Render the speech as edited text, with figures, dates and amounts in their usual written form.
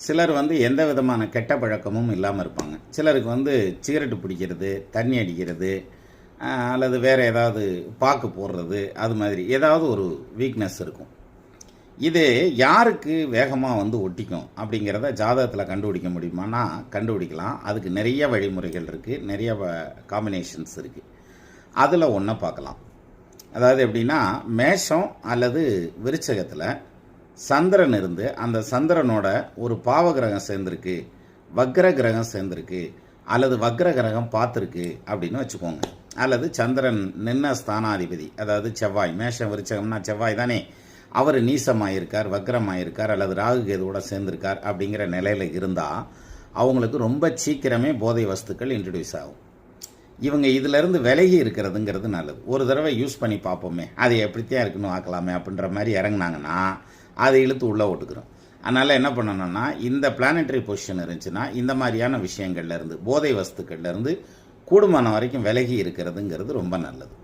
சிலர் வந்து எந்த விதமான கெட்ட பழக்கமும் இல்லாமல் இருப்பாங்க. சிலருக்கு வந்து சிகரெட்டு பிடிக்கிறது, தண்ணி அடிக்கிறது, அல்லது வேறு ஏதாவது பாக்கு போடுறது, அது மாதிரி ஏதாவது ஒரு வீக்னஸ் இருக்கும். இது யாருக்கு வேகமாக வந்து ஒட்டிக்கும் அப்படிங்கிறத ஜாதகத்தில் கண்டுபிடிக்க முடியுமானா கண்டுபிடிக்கலாம். அதுக்கு நிறைய வழிமுறைகள் இருக்குது, நிறைய காம்பினேஷன்ஸ் இருக்குது. அதில் ஒன்றை பார்க்கலாம். அதாவது எப்படின்னா, மேஷம் அல்லது விருச்சகத்தில் சந்திரன் இருந்து அந்த சந்திரனோட ஒரு பாவ கிரகம் சேர்ந்துருக்கு, வக்ர கிரகம் சேர்ந்துருக்கு, அல்லது வக்ர கிரகம் பார்த்துருக்கு அப்படின்னு வச்சுக்கோங்க. அல்லது சந்திரன் நின்ன ஸ்தானாதிபதி, அதாவது செவ்வாய், மேஷம் விருச்சகம்னா செவ்வாய் தானே, அவர் நீசமாயிருக்கார், வக்ரமாயிருக்கார், அல்லது ராகு கேதுவோட சேர்ந்திருக்கார் அப்படிங்கிற நிலையில் இருந்தால் அவங்களுக்கு ரொம்ப சீக்கிரமே போதை வஸ்துக்கள் இன்ட்ரடியூஸ் ஆகும். இவங்க இதிலேருந்து விலகி இருக்கிறதுங்கிறது நல்லது. ஒரு தடவை யூஸ் பண்ணி பார்ப்போமே, அது எப்படித்தான் இருக்குன்னு ஆக்கலாமே அப்படின்ற மாதிரி இறங்குனாங்கன்னா அதை இழுத்து உள்ளே ஓட்டுக்கிறோம். அதனால் என்ன பண்ணணும்னா, இந்த பிளானட்டரி பொசிஷன் இருந்துச்சுன்னா இந்த மாதிரியான விஷயங்கள்லேருந்து, போதை வஸ்துக்கள்லேருந்து கூடுமான வரைக்கும் விலகி இருக்கிறதுங்கிறது ரொம்ப நல்லது.